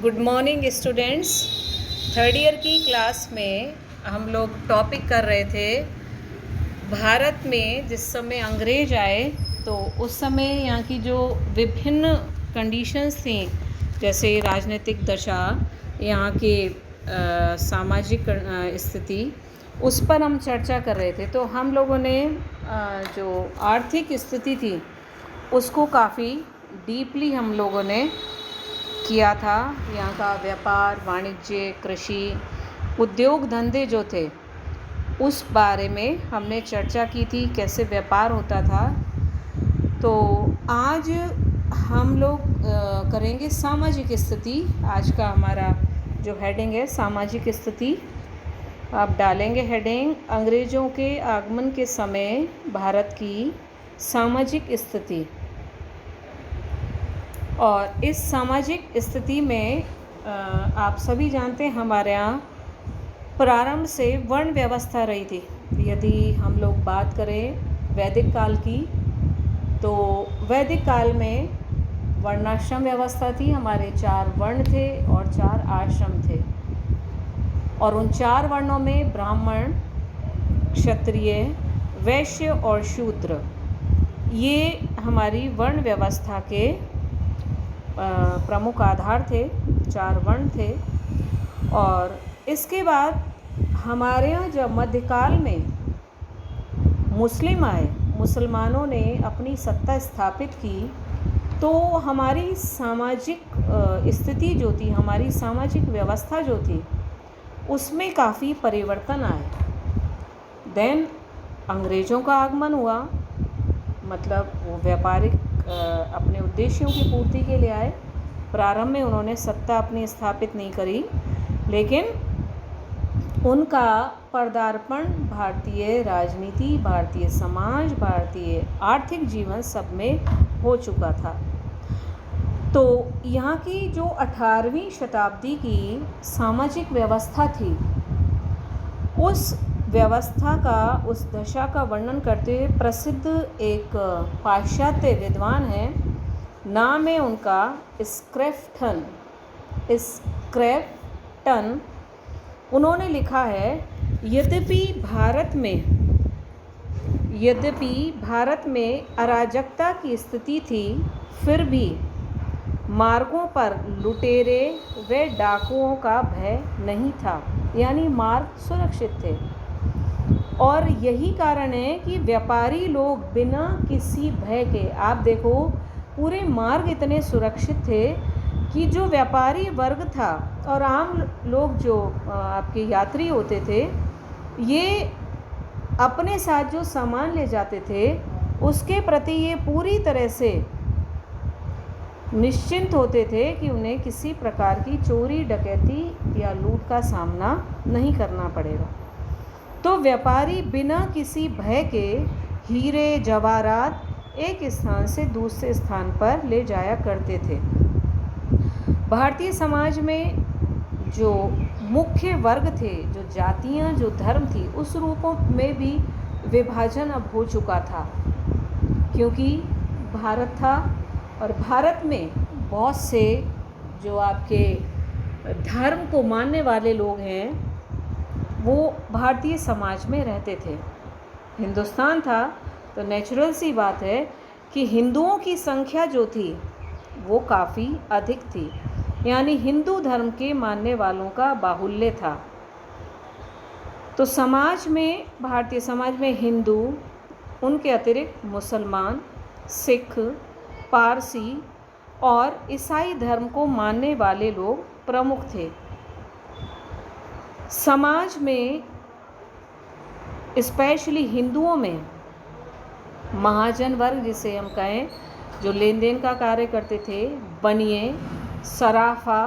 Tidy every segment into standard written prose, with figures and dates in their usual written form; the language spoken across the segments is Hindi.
Good morning students. Third year की क्लास में हम लोग टॉपिक कर रहे थे भारत में जिस समय अंग्रेज आए तो उस समय यहाँ की जो विभिन्न कंडीशंस थी, जैसे राजनीतिक दशा, यहाँ के सामाजिक स्थिति, उस पर हम चर्चा कर रहे थे। तो हम लोगों ने जो आर्थिक स्थिति थी उसको काफ़ी डीपली हम लोगों ने किया था। यहाँ का व्यापार, वाणिज्य, कृषि, उद्योग धंधे जो थे उस बारे में हमने चर्चा की थी, कैसे व्यापार होता था। तो आज हम लोग करेंगे सामाजिक स्थिति। आज का हमारा जो हेडिंग है सामाजिक स्थिति। आप डालेंगे हेडिंग अंग्रेज़ों के आगमन के समय भारत की सामाजिक स्थिति। और इस सामाजिक स्थिति में आप सभी जानते हैं हमारे यहाँ प्रारंभ से वर्ण व्यवस्था रही थी। यदि हम लोग बात करें वैदिक काल की, तो वैदिक काल में वर्णाश्रम व्यवस्था थी। हमारे 4 वर्ण थे और 4 आश्रम थे, और उन 4 वर्णों में ब्राह्मण, क्षत्रिय, वैश्य और शूद्र, ये हमारी वर्ण व्यवस्था के प्रमुख आधार थे। 4 वर्ण थे। और इसके बाद हमारे यहाँ जब मध्यकाल में मुस्लिम आए, मुसलमानों ने अपनी सत्ता स्थापित की, तो हमारी सामाजिक स्थिति जो थी, हमारी सामाजिक व्यवस्था जो थी, उसमें काफ़ी परिवर्तन आए। देन अंग्रेज़ों का आगमन हुआ, मतलब वो व्यापारिक अपने उद्देश्यों की पूर्ति के लिए आए। प्रारंभ में उन्होंने सत्ता अपनी स्थापित नहीं करी, लेकिन उनका पदार्पण भारतीय राजनीति, भारतीय समाज, भारतीय आर्थिक जीवन सब में हो चुका था। तो यहाँ की जो 18वीं शताब्दी की सामाजिक व्यवस्था थी, उस व्यवस्था का, उस दशा का वर्णन करते हुए प्रसिद्ध एक पाश्चात्य विद्वान है, नाम है उनका स्क्रैफ्टन। उन्होंने लिखा है, यद्यपि भारत में अराजकता की स्थिति थी, फिर भी मार्गों पर लुटेरे व डाकुओं का भय नहीं था। यानी मार्ग सुरक्षित थे। और यही कारण है कि व्यापारी लोग बिना किसी भय के, आप देखो पूरे मार्ग इतने सुरक्षित थे कि जो व्यापारी वर्ग था और आम लोग जो आपके यात्री होते थे, ये अपने साथ जो सामान ले जाते थे उसके प्रति ये पूरी तरह से निश्चिंत होते थे कि उन्हें किसी प्रकार की चोरी, डकैती या लूट का सामना नहीं करना पड़ेगा। तो व्यापारी बिना किसी भय के हीरे जवाहरात एक स्थान से दूसरे स्थान पर ले जाया करते थे। भारतीय समाज में जो मुख्य वर्ग थे, जो जातियां, जो धर्म थी, उस रूपों में भी विभाजन अब हो चुका था, क्योंकि भारत था और भारत में बहुत से जो आपके धर्म को मानने वाले लोग हैं, वो भारतीय समाज में रहते थे। हिंदुस्तान था तो नेचुरल सी बात है कि हिंदुओं की संख्या जो थी वो काफ़ी अधिक थी। यानी हिंदू धर्म के मानने वालों का बाहुल्य था। तो समाज में, भारतीय समाज में हिंदू, उनके अतिरिक्त मुसलमान, सिख, पारसी और ईसाई धर्म को मानने वाले लोग प्रमुख थे। समाज में स्पेशली हिंदुओं में महाजन वर्ग, जिसे हम कहें, जो लेन देन का कार्य करते थे, बनिए, सराफा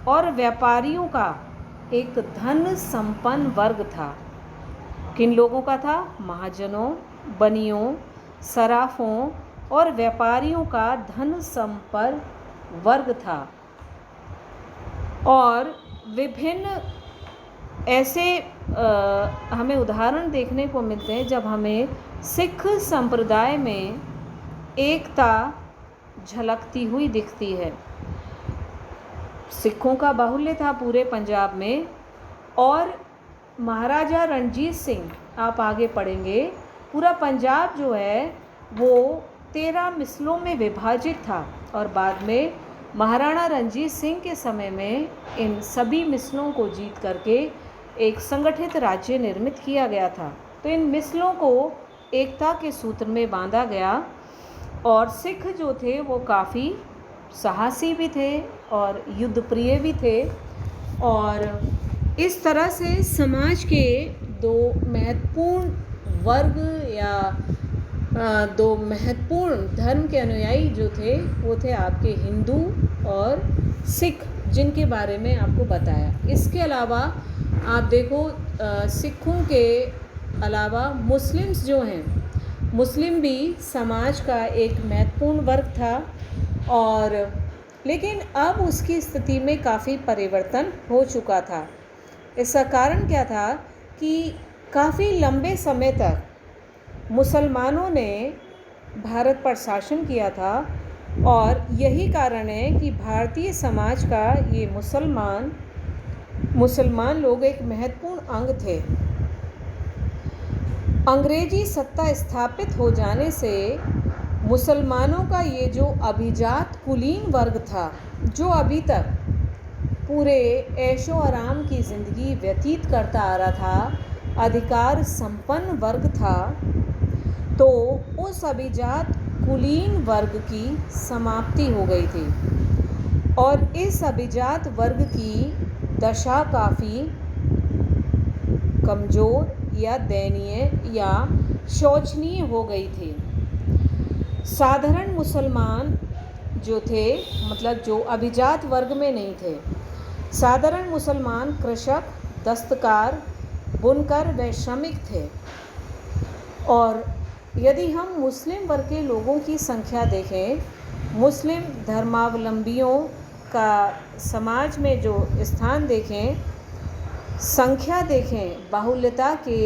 और व्यापारियों का एक धन संपन्न वर्ग था। किन लोगों का था? महाजनों, बनियों, सराफों और व्यापारियों का धन संपन्न वर्ग था। और विभिन्न ऐसे हमें उदाहरण देखने को मिलते हैं जब हमें सिख संप्रदाय में एकता झलकती हुई दिखती है। सिखों का बाहुल्य था पूरे पंजाब में। और महाराजा रणजीत सिंह, आप आगे पढ़ेंगे, पूरा पंजाब जो है वो 13 मिसलों में विभाजित था। और बाद में महाराणा रणजीत सिंह के समय में इन सभी मिसलों को जीत करके एक संगठित राज्य निर्मित किया गया था। तो इन मिसलों को एकता के सूत्र में बांधा गया। और सिख जो थे वो काफ़ी साहसी भी थे और युद्ध प्रिय भी थे। और इस तरह से समाज के दो महत्वपूर्ण वर्ग या दो महत्वपूर्ण धर्म के अनुयायी जो थे वो थे आपके हिंदू और सिख, जिनके बारे में आपको बताया। इसके अलावा आप देखो सिखों के अलावा मुस्लिम्स जो हैं, मुस्लिम भी समाज का एक महत्वपूर्ण वर्ग था। और लेकिन अब उसकी स्थिति में काफ़ी परिवर्तन हो चुका था। इसका कारण क्या था कि काफ़ी लंबे समय तक मुसलमानों ने भारत पर शासन किया था। और यही कारण है कि भारतीय समाज का ये मुसलमान लोग एक महत्वपूर्ण अंग थे। अंग्रेजी सत्ता स्थापित हो जाने से मुसलमानों का ये जो अभिजात कुलीन वर्ग था, जो अभी तक पूरे ऐशो आराम की ज़िंदगी व्यतीत करता आ रहा था, अधिकार संपन्न वर्ग था, तो उस अभिजात कुलीन वर्ग की समाप्ति हो गई थी। और इस अभिजात वर्ग की दशा काफ़ी कमज़ोर या दयनीय या शोचनीय हो गई थी। साधारण मुसलमान जो थे, मतलब जो अभिजात वर्ग में नहीं थे, साधारण मुसलमान कृषक, दस्तकार, बुनकर व श्रमिक थे। और यदि हम मुस्लिम वर्ग के लोगों की संख्या देखें, मुस्लिम धर्मावलंबियों का समाज में जो स्थान देखें, संख्या देखें बाहुल्यता के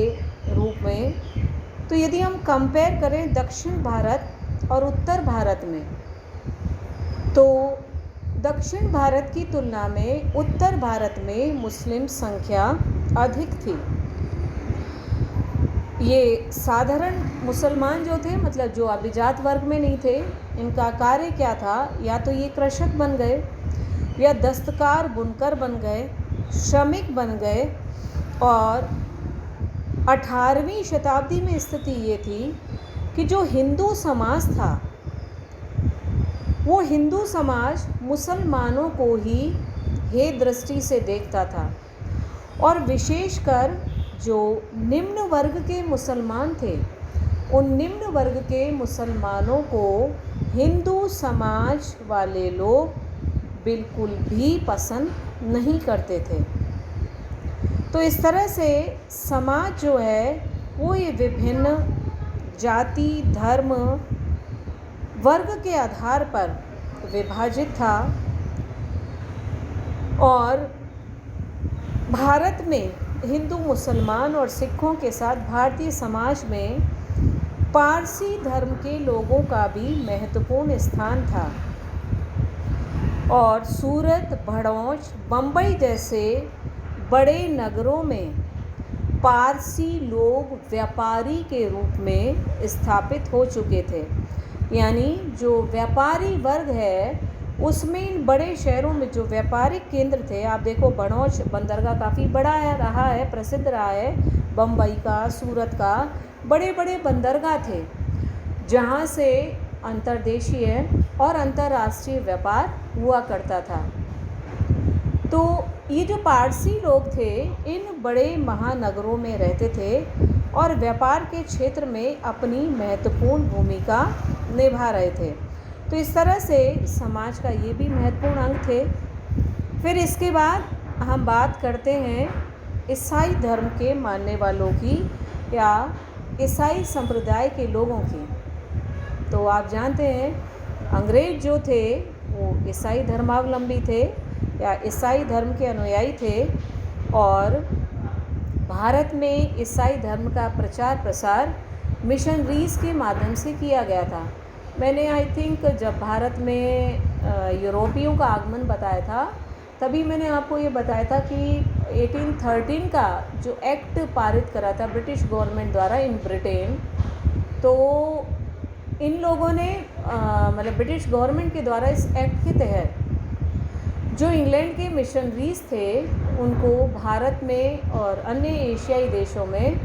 रूप में, तो यदि हम कंपेयर करें दक्षिण भारत और उत्तर भारत में, तो दक्षिण भारत की तुलना में उत्तर भारत में मुस्लिम संख्या अधिक थी। ये साधारण मुसलमान जो थे, मतलब जो अभिजात वर्ग में नहीं थे, इनका कार्य क्या था? या तो ये कृषक बन गए, या दस्तकार बुनकर बन गए, श्रमिक बन गए। और 18वीं शताब्दी में स्थिति ये थी कि जो हिंदू समाज था, वो हिंदू समाज मुसलमानों को ही हे दृष्टि से देखता था। और विशेषकर जो निम्न वर्ग के मुसलमान थे, उन निम्न वर्ग के मुसलमानों को हिंदू समाज वाले लोग बिल्कुल भी पसंद नहीं करते थे। तो इस तरह से समाज जो है वो ये विभिन्न जाति, धर्म, वर्ग के आधार पर विभाजित था। और भारत में हिंदू, मुसलमान और सिखों के साथ भारतीय समाज में पारसी धर्म के लोगों का भी महत्वपूर्ण स्थान था। और सूरत, भड़ौच, बम्बई जैसे बड़े नगरों में पारसी लोग व्यापारी के रूप में स्थापित हो चुके थे। यानी जो व्यापारी वर्ग है, उसमें बड़े शहरों में जो व्यापारिक केंद्र थे, आप देखो भड़ौच बंदरगाह काफ़ी बड़ा रहा है, प्रसिद्ध रहा है। बम्बई का, सूरत का बड़े बड़े बंदरगाह थे, जहाँ से अंतर्देशीय और अंतर्राष्ट्रीय व्यापार हुआ करता था। तो ये जो पारसी लोग थे, इन बड़े महानगरों में रहते थे और व्यापार के क्षेत्र में अपनी महत्वपूर्ण भूमिका निभा रहे थे। तो इस तरह से समाज का ये भी महत्वपूर्ण अंग थे। फिर इसके बाद हम बात करते हैं ईसाई धर्म के मानने वालों की या ईसाई संप्रदाय के लोगों की। तो आप जानते हैं अंग्रेज जो थे वो ईसाई धर्मावलंबी थे या ईसाई धर्म के अनुयायी थे। और भारत में ईसाई धर्म का प्रचार प्रसार मिशनरीज़ के माध्यम से किया गया था। मैंने आई थिंक जब भारत में यूरोपियों का आगमन बताया था, तभी मैंने आपको ये बताया था कि 1813 का जो एक्ट पारित करा था ब्रिटिश गवर्नमेंट द्वारा इन ब्रिटेन, तो इन लोगों ने मतलब ब्रिटिश गवर्नमेंट के द्वारा इस एक्ट के तहत जो इंग्लैंड के मिशनरीज थे उनको भारत में और अन्य एशियाई देशों में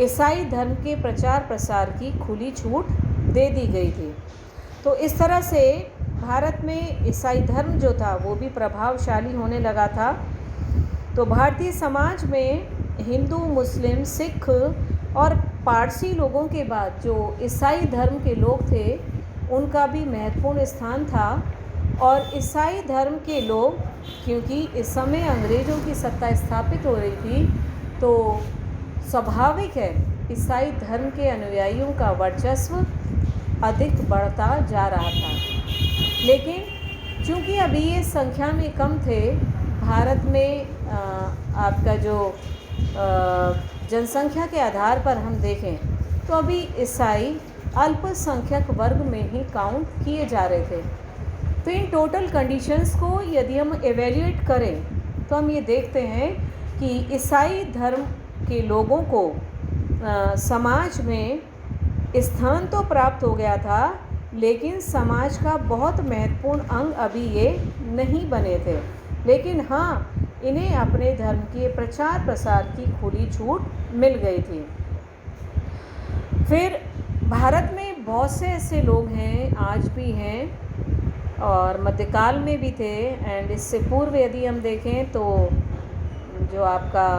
ईसाई धर्म के प्रचार प्रसार की खुली छूट दे दी गई थी। तो इस तरह से भारत में ईसाई धर्म जो था वो भी प्रभावशाली होने लगा था। तो भारतीय समाज में हिंदू, मुस्लिम, सिख और पारसी लोगों के बाद जो ईसाई धर्म के लोग थे उनका भी महत्वपूर्ण स्थान था। और ईसाई धर्म के लोग, क्योंकि इस समय अंग्रेज़ों की सत्ता स्थापित हो रही थी, तो स्वाभाविक है ईसाई धर्म के अनुयायियों का वर्चस्व अधिक बढ़ता जा रहा था। लेकिन चूंकि अभी ये संख्या में कम थे, भारत में आपका जो जनसंख्या के आधार पर हम देखें तो अभी ईसाई अल्पसंख्यक वर्ग में ही काउंट किए जा रहे थे। तो इन टोटल कंडीशंस को यदि हम एवेल्यूएट करें तो हम ये देखते हैं कि ईसाई धर्म के लोगों को समाज में स्थान तो प्राप्त हो गया था, लेकिन समाज का बहुत महत्वपूर्ण अंग अभी ये नहीं बने थे। लेकिन हाँ, इन्हें अपने धर्म के प्रचार प्रसार की खुली छूट मिल गई थी। फिर भारत में बहुत से ऐसे लोग हैं, आज भी हैं और मध्यकाल में भी थे। एंड इससे पूर्व यदि हम देखें तो जो आपका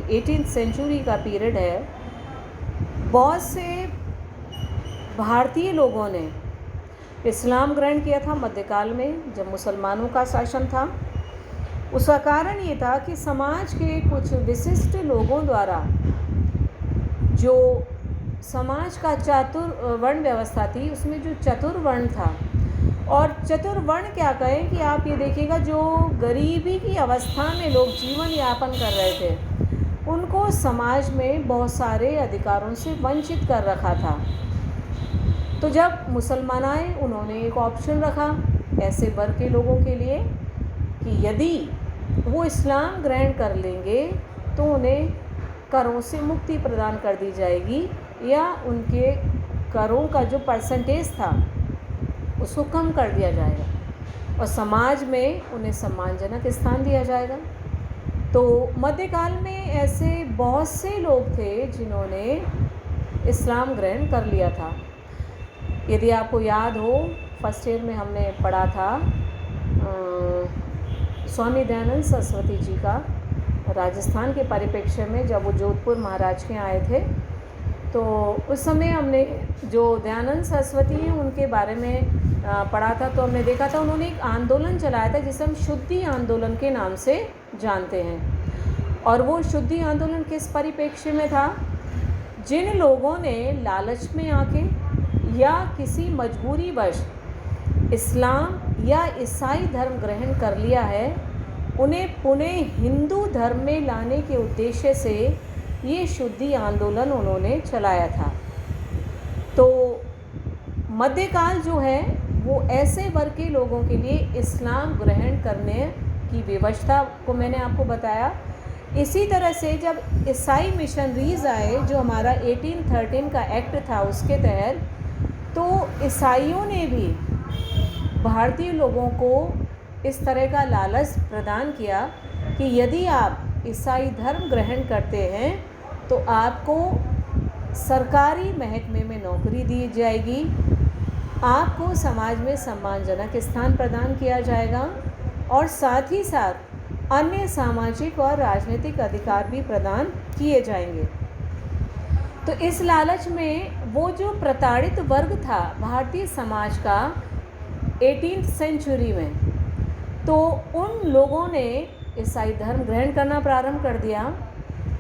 18th सेंचुरी का पीरियड है, बहुत से भारतीय लोगों ने इस्लाम ग्रहण किया था मध्यकाल में जब मुसलमानों का शासन था। उसका कारण ये था कि समाज के कुछ विशिष्ट लोगों द्वारा जो समाज का चातुर्वर्ण व्यवस्था थी उसमें जो चतुर्वर्ण था, और चतुर्वर्ण क्या कहें कि आप ये देखिएगा जो गरीबी की अवस्था में लोग जीवन यापन कर रहे थे उनको समाज में बहुत सारे अधिकारों से वंचित कर रखा था। तो जब मुसलमान आए उन्होंने एक ऑप्शन रखा ऐसे वर्ग के लोगों के लिए कि यदि वो इस्लाम ग्रहण कर लेंगे तो उन्हें करों से मुक्ति प्रदान कर दी जाएगी, या उनके करों का जो परसेंटेज था उसको कम कर दिया जाएगा और समाज में उन्हें सम्मानजनक स्थान दिया जाएगा। तो मध्यकाल में ऐसे बहुत से लोग थे जिन्होंने इस्लाम ग्रहण कर लिया था। यदि आपको याद हो, फर्स्ट ईयर में हमने पढ़ा था स्वामी दयानंद सरस्वती जी का राजस्थान के परिप्रेक्ष्य में जब वो जोधपुर महाराज के आए थे, तो उस समय हमने जो दयानंद सरस्वती हैं उनके बारे में पढ़ा था। तो हमने देखा था उन्होंने एक आंदोलन चलाया था जिसे हम शुद्धि आंदोलन के नाम से जानते हैं। और वो शुद्धि आंदोलन किस परिप्रेक्ष्य में था? जिन लोगों ने लालच में आके या किसी मजबूरीवश इस्लाम या ईसाई धर्म ग्रहण कर लिया है, उन्हें पुनः हिंदू धर्म में लाने के उद्देश्य से ये शुद्धि आंदोलन उन्होंने चलाया था। तो मध्यकाल जो है वो ऐसे वर्ग के लोगों के लिए इस्लाम ग्रहण करने की व्यवस्था को मैंने आपको बताया। इसी तरह से जब ईसाई मिशनरीज आए, जो हमारा 1813 का एक्ट था उसके तहत, तो ईसाइयों ने भी भारतीय लोगों को इस तरह का लालच प्रदान किया कि यदि आप ईसाई धर्म ग्रहण करते हैं तो आपको सरकारी महकमे में नौकरी दी जाएगी, आपको समाज में सम्मानजनक स्थान प्रदान किया जाएगा और साथ ही साथ अन्य सामाजिक और राजनीतिक अधिकार भी प्रदान किए जाएंगे। तो इस लालच में वो जो प्रताड़ित वर्ग था भारतीय समाज का 18th सेंचुरी में, तो उन लोगों ने ईसाई धर्म ग्रहण करना प्रारंभ कर दिया।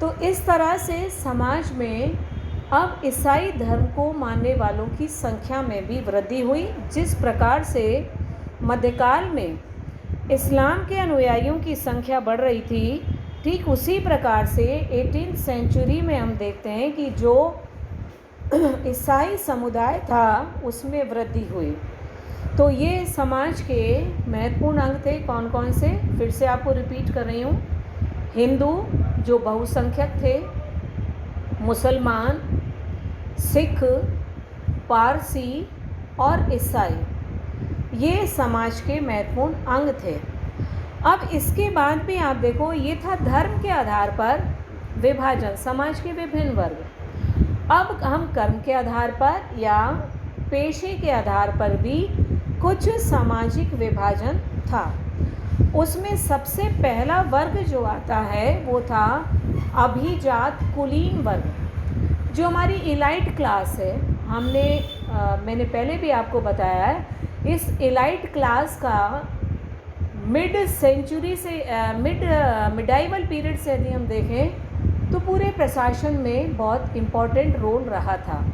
तो इस तरह से समाज में अब ईसाई धर्म को मानने वालों की संख्या में भी वृद्धि हुई। जिस प्रकार से मध्यकाल में इस्लाम के अनुयायियों की संख्या बढ़ रही थी, ठीक उसी प्रकार से 18th सेंचुरी में हम देखते हैं कि जो ईसाई समुदाय था उसमें वृद्धि हुई। तो ये समाज के महत्वपूर्ण अंग थे। कौन कौन से, फिर से आपको रिपीट कर रही हूँ। हिंदू जो बहुसंख्यक थे, मुसलमान, सिख, पारसी और ईसाई, ये समाज के महत्वपूर्ण अंग थे। अब इसके बाद भी आप देखो, ये था धर्म के आधार पर विभाजन, समाज के विभिन्न वर्ग। अब हम कर्म के आधार पर या पेशे के आधार पर भी कुछ सामाजिक विभाजन था। उसमें सबसे पहला वर्ग जो आता है वो था अभिजात कुलीन वर्ग, जो हमारी इलाइट क्लास है। मैंने पहले भी आपको बताया है, इस इलाइट क्लास का मिड सेंचुरी से मिडाइवल पीरियड से यदि हम देखें तो पूरे प्रशासन में बहुत इम्पोर्टेंट रोल रहा था।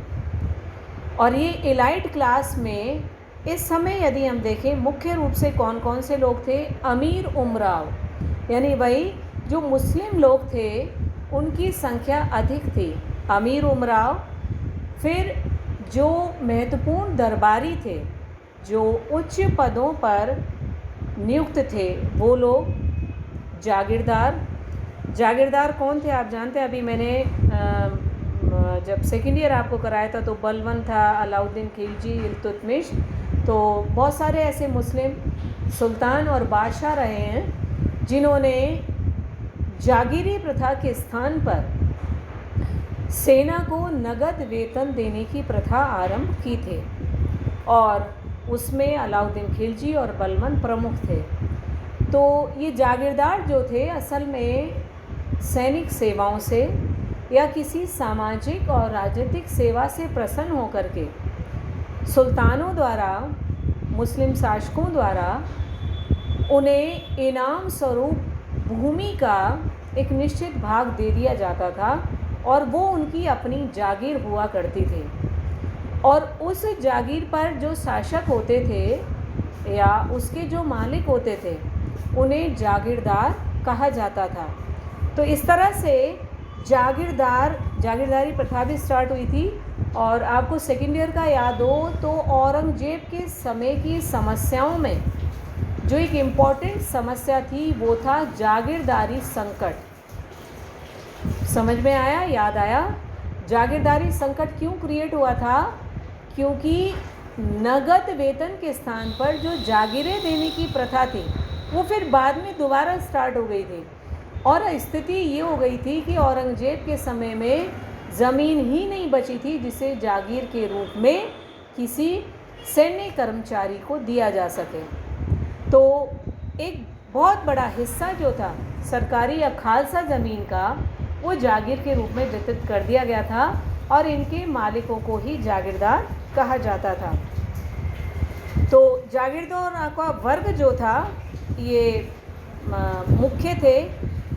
और ये इलाइट क्लास में इस समय यदि हम देखें मुख्य रूप से कौन कौन से लोग थे, अमीर उमराव, यानी वही जो मुस्लिम लोग थे उनकी संख्या अधिक थी, अमीर उमराव। फिर जो महत्वपूर्ण दरबारी थे, जो उच्च पदों पर नियुक्त थे, वो लोग जागीरदार। जागीरदार कौन थे आप जानते हैं? अभी मैंने जब सेकेंड ईयर आपको कराया था तो बलबन था, अलाउद्दीन खिलजी, इल्तुतमिश, तो बहुत सारे ऐसे मुस्लिम सुल्तान और बादशाह रहे हैं जिन्होंने जागीरी प्रथा के स्थान पर सेना को नगद वेतन देने की प्रथा आरंभ की थी, और उसमें अलाउद्दीन खिलजी और बलबन प्रमुख थे। तो ये जागीरदार जो थे असल में सैनिक सेवाओं से या किसी सामाजिक और राजनीतिक सेवा से प्रसन्न होकर के सुल्तानों द्वारा, मुस्लिम शासकों द्वारा उन्हें इनाम स्वरूप भूमि का एक निश्चित भाग दे दिया जाता था, और वो उनकी अपनी जागीर हुआ करती थी। और उस जागीर पर जो शासक होते थे या उसके जो मालिक होते थे उन्हें जागीरदार कहा जाता था। तो इस तरह से जागीरदारी प्रथा भी स्टार्ट हुई थी। और आपको सेकेंड ईयर का याद हो तो औरंगजेब के समय की समस्याओं में जो एक इम्पॉर्टेंट समस्या थी वो था जागीरदारी संकट। समझ में आया, याद आया? जागीरदारी संकट क्यों क्रिएट हुआ था? क्योंकि नगद वेतन के स्थान पर जो जागीरें देने की प्रथा थी वो फिर बाद में दोबारा स्टार्ट हो गई थी। और स्थिति ये हो गई थी कि औरंगजेब के समय में ज़मीन ही नहीं बची थी जिसे जागीर के रूप में किसी सैन्य कर्मचारी को दिया जा सके। तो एक बहुत बड़ा हिस्सा जो था सरकारी या खालसा ज़मीन का वो जागीर के रूप में वितरित कर दिया गया था, और इनके मालिकों को ही जागीरदार कहा जाता था। तो जागीरदार का वर्ग जो था ये मुख्य थे,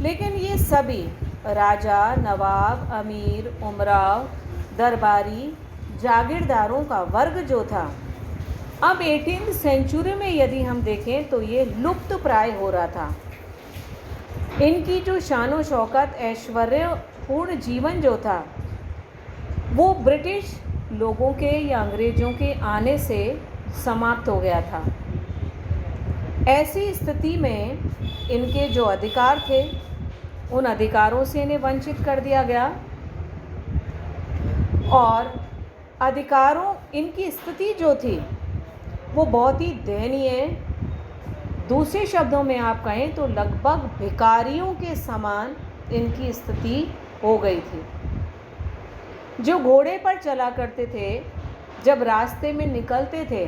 लेकिन ये सभी राजा, नवाब, अमीर, उमराव, दरबारी, जागीरदारों का वर्ग जो था अब 18वीं सेंचुरी में यदि हम देखें तो ये लुप्त प्राय हो रहा था। इनकी जो शानो शौकत, ऐश्वर्यपूर्ण जीवन जो था वो ब्रिटिश लोगों के या अंग्रेज़ों के आने से समाप्त हो गया था। ऐसी स्थिति में इनके जो अधिकार थे उन अधिकारों से इन्हें वंचित कर दिया गया, और अधिकारों इनकी स्थिति जो थी वो बहुत ही दयनीय, दूसरे शब्दों में आप कहें तो लगभग भिखारियों के समान इनकी स्थिति हो गई थी। जो घोड़े पर चला करते थे जब रास्ते में निकलते थे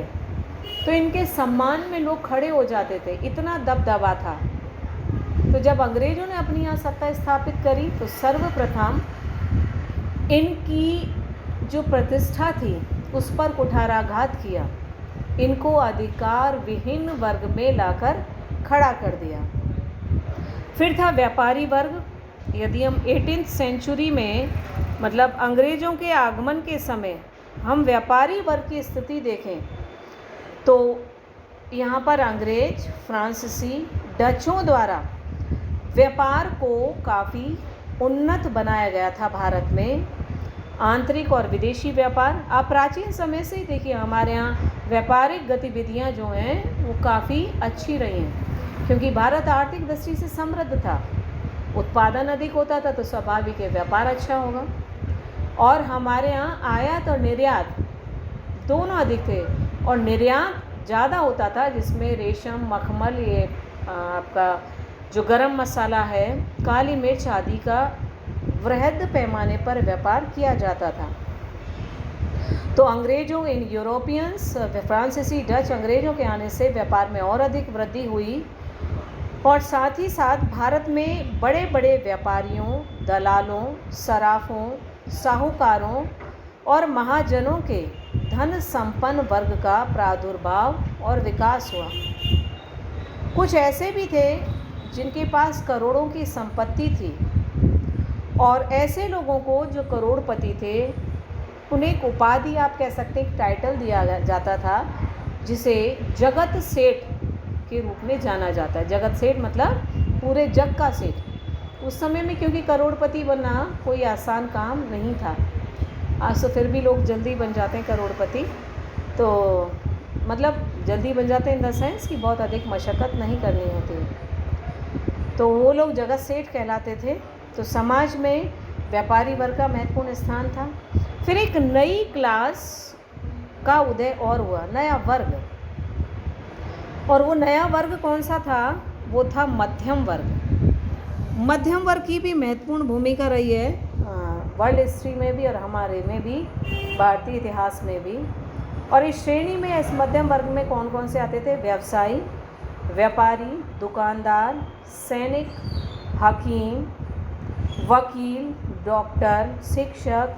तो इनके सम्मान में लोग खड़े हो जाते थे, इतना दबदबा था। तो जब अंग्रेज़ों ने अपनी यहाँ सत्ता स्थापित करी तो सर्वप्रथम इनकी जो प्रतिष्ठा थी उस पर कुठाराघात किया, इनको अधिकार विहीन वर्ग में लाकर खड़ा कर दिया। फिर था व्यापारी वर्ग। यदि हम 18वीं सेंचुरी में मतलब अंग्रेज़ों के आगमन के समय हम व्यापारी वर्ग की स्थिति देखें तो यहाँ पर अंग्रेज, फ्रांसीसी, डचों द्वारा व्यापार को काफ़ी उन्नत बनाया गया था भारत में। आंतरिक और विदेशी व्यापार आप प्राचीन समय से ही देखिए, हमारे यहाँ व्यापारिक गतिविधियां जो हैं वो काफ़ी अच्छी रही हैं, क्योंकि भारत आर्थिक दृष्टि से समृद्ध था। उत्पादन अधिक होता था तो स्वाभाविक है व्यापार अच्छा होगा। और हमारे यहाँ आयात और निर्यात दोनों अधिक थे, और निर्यात ज़्यादा होता था, जिसमें रेशम, मखमल, ये आपका जो गरम मसाला है, काली मिर्च आदि का वृहद पैमाने पर व्यापार किया जाता था। तो अंग्रेज़ों, इन यूरोपियंस, फ्रांसीसी, डच अंग्रेज़ों के आने से व्यापार में और अधिक वृद्धि हुई, और साथ ही साथ भारत में बड़े बड़े व्यापारियों, दलालों, सराफों, साहूकारों और महाजनों के धन संपन्न वर्ग का प्रादुर्भाव और विकास हुआ। कुछ ऐसे भी थे जिनके पास करोड़ों की संपत्ति थी, और ऐसे लोगों को जो करोड़पति थे उन्हें एक उपाधि, आप कह सकते हैं, एक टाइटल दिया जाता था, जिसे जगत सेठ के रूप में जाना जाता है। जगत सेठ मतलब पूरे जग का सेठ। उस समय में क्योंकि करोड़पति बनना कोई आसान काम नहीं था। आज तो फिर भी लोग जल्दी बन जाते हैं करोड़पति, तो मतलब जल्दी बन जाते हैं इन द सेंस कि बहुत अधिक मशक्क़त नहीं करनी होती है। तो वो लोग जगत सेठ कहलाते थे। तो समाज में व्यापारी वर्ग का महत्वपूर्ण स्थान था। फिर एक नई क्लास का उदय और हुआ, नया वर्ग। और वो नया वर्ग कौन सा था? वो था मध्यम वर्ग। मध्यम वर्ग की भी महत्वपूर्ण भूमिका रही है वर्ल्ड हिस्ट्री में भी और हमारे में भी, भारतीय इतिहास में भी। और इस श्रेणी में, इस मध्यम वर्ग में कौन कौन से आते थे? व्यवसायी, व्यापारी, दुकानदार, सैनिक, हकीम, वकील, डॉक्टर, शिक्षक,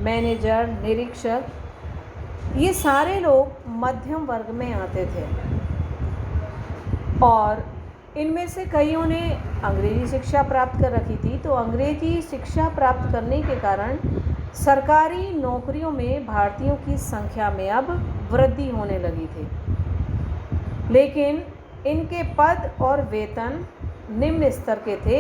मैनेजर, निरीक्षक, ये सारे लोग मध्यम वर्ग में आते थे। और इनमें से कईयों ने अंग्रेजी शिक्षा प्राप्त कर रखी थी। तो अंग्रेजी शिक्षा प्राप्त करने के कारण सरकारी नौकरियों में भारतीयों की संख्या में अब वृद्धि होने लगी थी, लेकिन इनके पद और वेतन निम्न स्तर के थे।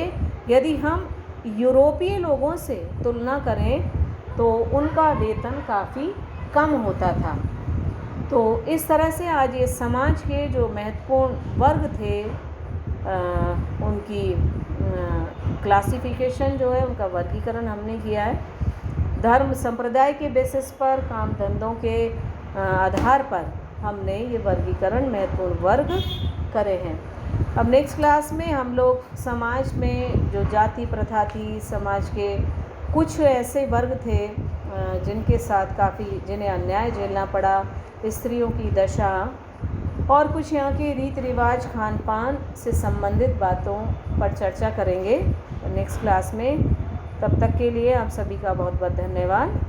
यदि हम यूरोपीय लोगों से तुलना करें तो उनका वेतन काफ़ी कम होता था। तो इस तरह से आज ये समाज के जो महत्वपूर्ण वर्ग थे, उनकी क्लासिफिकेशन जो है, उनका वर्गीकरण हमने किया है। धर्म संप्रदाय के बेसिस पर, काम धंधों के आधार पर हमने ये वर्गीकरण महत्वपूर्ण वर्ग करे हैं। अब नेक्स्ट क्लास में हम लोग समाज में जो जाति प्रथा थी, समाज के कुछ ऐसे वर्ग थे जिनके साथ जिन्हें अन्याय झेलना पड़ा, स्त्रियों की दशा, और कुछ यहाँ के रीति रिवाज, खान पान से संबंधित बातों पर चर्चा करेंगे नेक्स्ट क्लास में। तब तक के लिए आप सभी का बहुत बहुत धन्यवाद।